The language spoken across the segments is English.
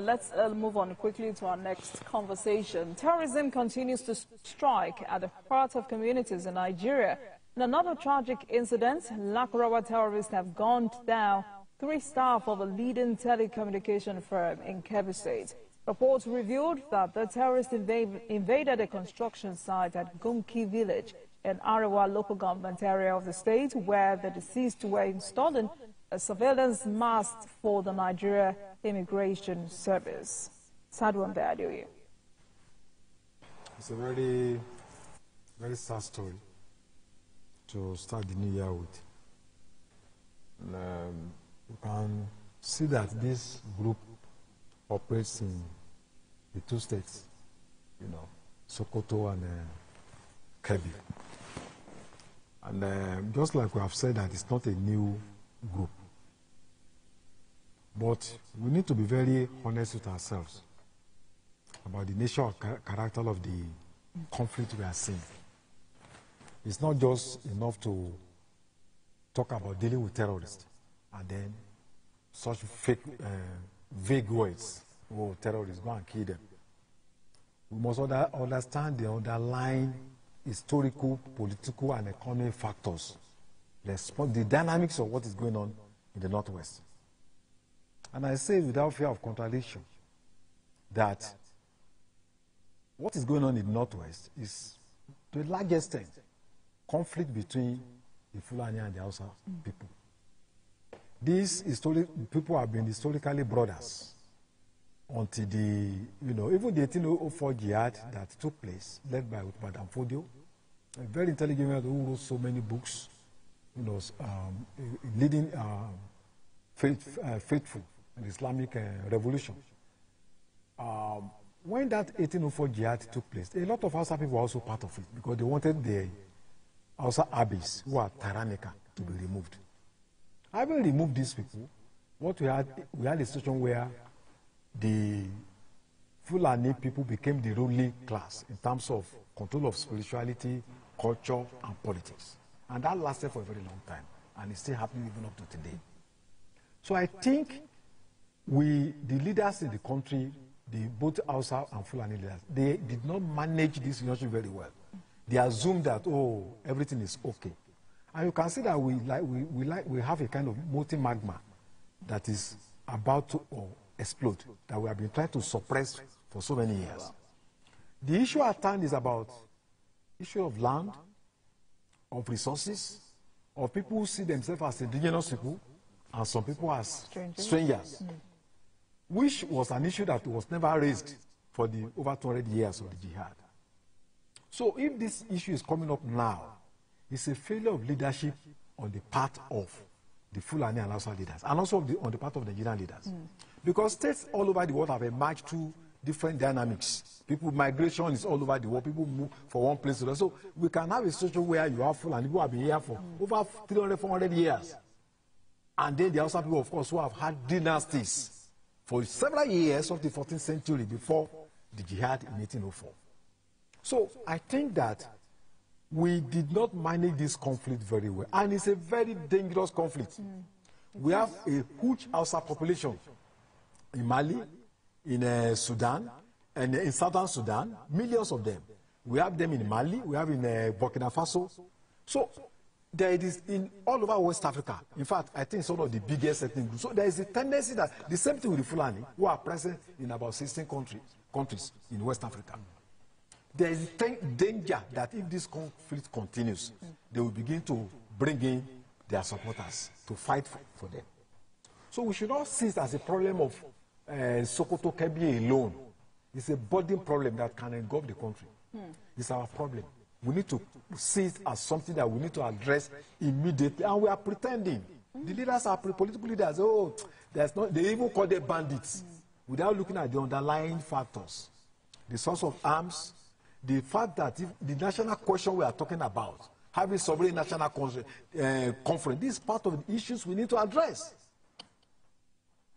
Let's move on quickly to our next conversation. Terrorism continues to strike at the heart of communities in Nigeria. In another tragic incident, Lakurawa terrorists have gunned down 3 staff of a leading telecommunication firm in Kebbi State. Reports revealed that the terrorists invaded a construction site at Gumki village in Arewa local government area of the state, where the deceased were installing a surveillance mast for the Nigeria Immigration Service. Sadwan Beadoye. It's a very sad story to start the new year with. You can see that this group operates in the 2 states, Sokoto and Kebbi. And just like we have said, that it's not a new group. But we need to be very honest with ourselves about the nature and character of the conflict we are seeing. It's not just enough to talk about dealing with terrorists and then such vague words, oh, terrorists, go and kill them. We must understand the underlying historical, political, and economic factors, the dynamics of what is going on in the Northwest. And I say without fear of contradiction that what is going on in the Northwest is, to a large extent, conflict between the Fulani and the Hausa people. These people have been historically brothers until even the 1804 jihad that took place, led by Madam Fodio, a very intelligent man who wrote so many books, leading faithful in the Islamic revolution. When that 1804 jihad took place, a lot of Hausa people were also part of it because they wanted the Hausa abbeys, who are tyrannical, to be removed. Having removed these people, what we had a situation where the Fulani people became the ruling class in terms of control of spirituality, culture, and politics. And that lasted for a very long time, and it's still happening even up to today. So I think the leaders in the country, both Hausa and Fulani leaders, they did not manage this situation very well. They assumed that, oh, everything is okay. And you can see that we have a kind of molten magma that is about to explode, that we have been trying to suppress for so many years. The issue at hand is about issue of land, of resources, of people who see themselves as indigenous people, and some people as strangers, which was an issue that was never raised for the over 200 years of the jihad. So if this issue is coming up now, it's a failure of leadership on the part of the Fulani and Hausa leaders, and also on the part of the Nigerian leaders. Because states all over the world have emerged through different dynamics. Migration is all over the world. People move from one place to another. So we can have a situation where you have Fulani who have been here for over 300, 400 years. And then the Hausa people, of course, who have had dynasties for several years of the 14th century before the jihad in 1804. So I think that we did not manage this conflict very well. And it's a very dangerous conflict. We have a huge Hausa population in Mali, in Sudan, and in southern Sudan, millions of them. We have them in Mali, we have in Burkina Faso. So there it is in all over West Africa. In fact, I think it's one of the biggest ethnic groups. So there is a tendency that the same thing with the Fulani, who are present in about 16 countries in West Africa. There is a danger that if this conflict continues, they will begin to bring in their supporters to fight for them. So we should not see it as a problem of Sokoto Kebbi alone. It's a burden problem that can engulf the country. It's our problem. We need to see it as something that we need to address immediately, and we are pretending. The leaders are political leaders. Oh, they even call them bandits without looking at the underlying factors, the source of arms, the fact that if the national question we are talking about, having sovereign national conference, this is part of the issues we need to address.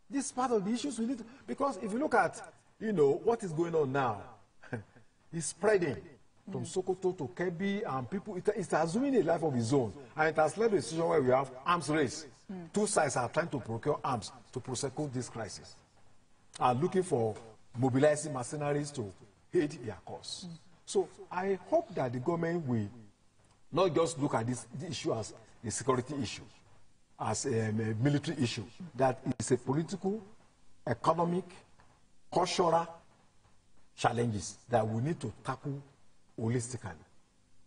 This is part of the issues we need to, because if you look at, what is going on now, it's spreading from Sokoto to Kebbi, and people, it's assuming a life of its own. And it has led to a situation where we have arms race. Two sides are trying to procure arms to prosecute this crisis. are looking for mobilizing mercenaries to aid their cause. So I hope that the government will not just look at this issue as a security issue, as a military issue, that it's a political, economic, cultural challenges that we need to tackle holistically.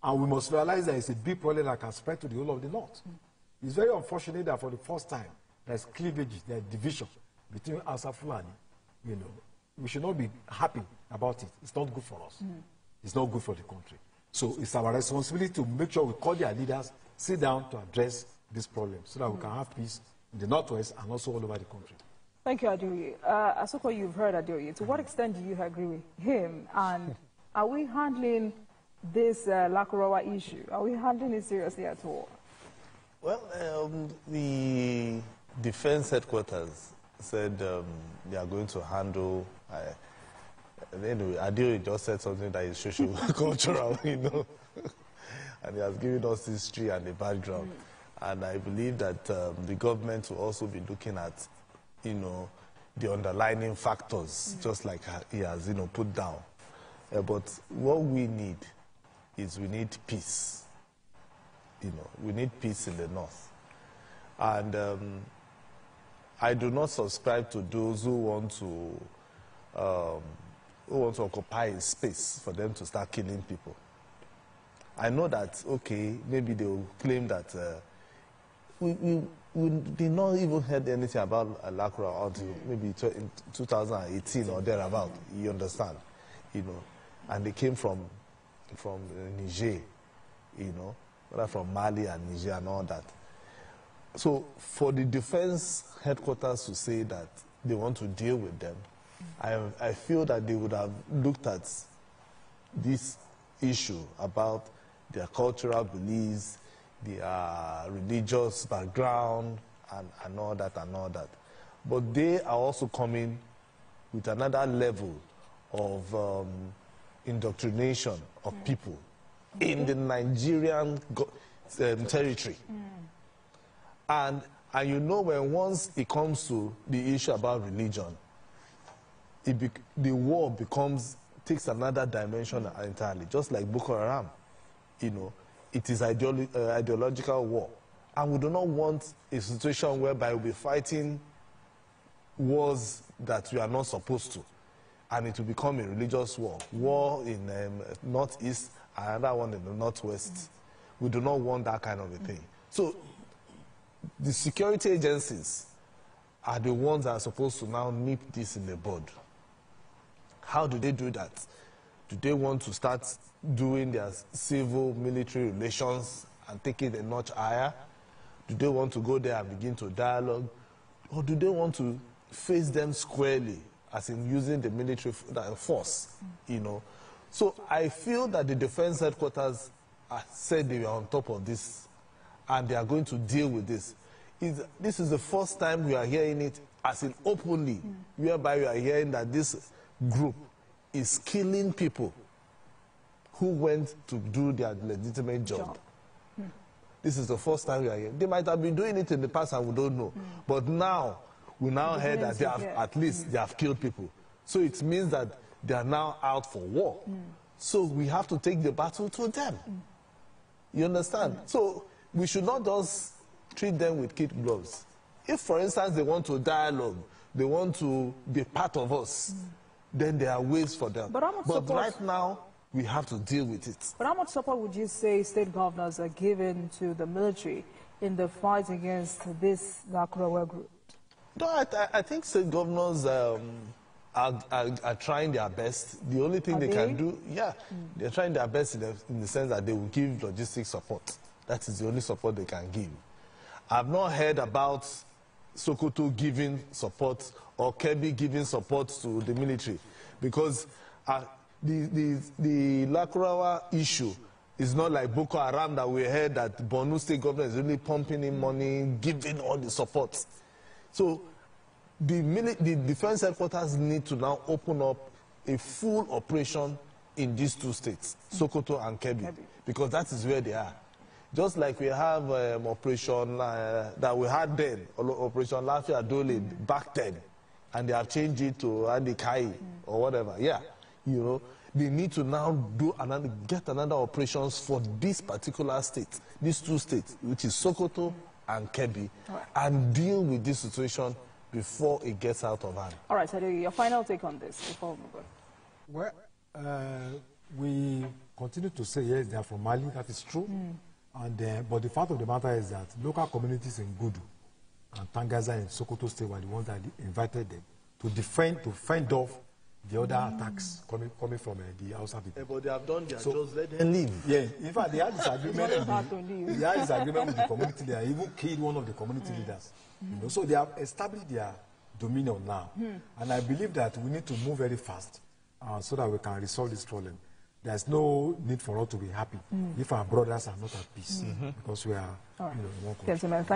And we must realize that it's a big problem that can spread to the whole of the North. It's very unfortunate that for the first time, there's cleavage, there's division between Hausa Fulani. You know, we should not be happy about it. It's not good for us. It's not good for the country. So it's our responsibility to make sure we call their leaders, sit down to address this problem so that we can have peace in the Northwest and also all over the country. Thank you, Adeoye. Asoko, you've heard Adeoye. To what extent do you agree with him? And are we handling this Lakurawa issue? Are we handling it seriously at all? Well, the defense headquarters said they are going to handle. Anyway, Adeoye just said something that is social cultural, you know, and he has given us history and the background. And I believe that the government will also be looking at, you know, the underlying factors, just like he has, you know, put down. But what we need is we need peace. You know, we need peace in the North. And I do not subscribe to those who want to occupy a space for them to start killing people. I know that, okay, maybe they will claim that we did not even heard anything about Lakurawa until maybe in 2018 or thereabout, you understand, you know, and they came from Niger, you know, rather from Mali and Niger and all that. So for the defense headquarters to say that they want to deal with them, I feel that they would have looked at this issue about their cultural beliefs, their religious background, and all that and all that. But they are also coming with another level of indoctrination of people in the Nigerian territory. And you know, when once it comes to the issue about religion, the war takes another dimension entirely, just like Boko Haram. You know, it is ideological war. And we do not want a situation whereby we'll be fighting wars that we are not supposed to. And it will become a religious war. War in Northeast, another one in the Northwest. We do not want that kind of a thing. So the security agencies are the ones that are supposed to now nip this in the bud. How do they do that? Do they want to start doing their civil-military relations and take it a notch higher? Do they want to go there and begin to dialogue? Or do they want to face them squarely, as in using the military force, you know? So I feel that the defense headquarters said they were on top of this, and they are going to deal with this. This is the first time we are hearing it as in openly, whereby we are hearing that this group is killing people who went to do their legitimate job. This is the first time we are hearing. They might have been doing it in the past and we don't know. But now, we now heard that they have, at least they have killed people. So it means that they are now out for war. So we have to take the battle to them. You understand? So we should not just treat them with kid gloves. If, for instance, they want to dialogue, they want to be part of us, then there are ways for them. But right now, we have to deal with it. But how much support would you say state governors are giving to the military in the fight against this Lakurawa group? No, I think state governors are trying their best. The only thing they can do, they're trying their best in the sense that they will give logistic support. That is the only support they can give. I've not heard about Sokoto giving support or Kebbi giving support to the military, because the Lakurawa issue is not like Boko Haram that we heard that Borno state government is really pumping in money, giving all the support. So the defense headquarters need to now open up a full operation in these two states, Sokoto and Kebbi, because that is where they are. Just like we have operation that we had then, Operation Lafia Dole back then, and they have changed it to Adikai or whatever. Yeah, you know, they need to now get another operations for this particular state, these two states, which is Sokoto and Kebbi, and deal with this situation before it gets out of hand. All right, Sadiq, your final take on this before we move on. Well, we continue to say, yes, they are from Mali, that is true. But the fact of the matter is that local communities in Gudu and Tangaza and Sokoto State were the ones that invited them to fend off the other attacks coming from the Hausa people. But they have done their jobs, let them leave. Yeah, in fact, they had disagreement with the community leader, even killed one of the community leaders. You know, so they have established their dominion now. And I believe that we need to move very fast so that we can resolve this problem. There's no need for us to be happy if our brothers are not at peace, because we are in one country. Gentlemen, thank you.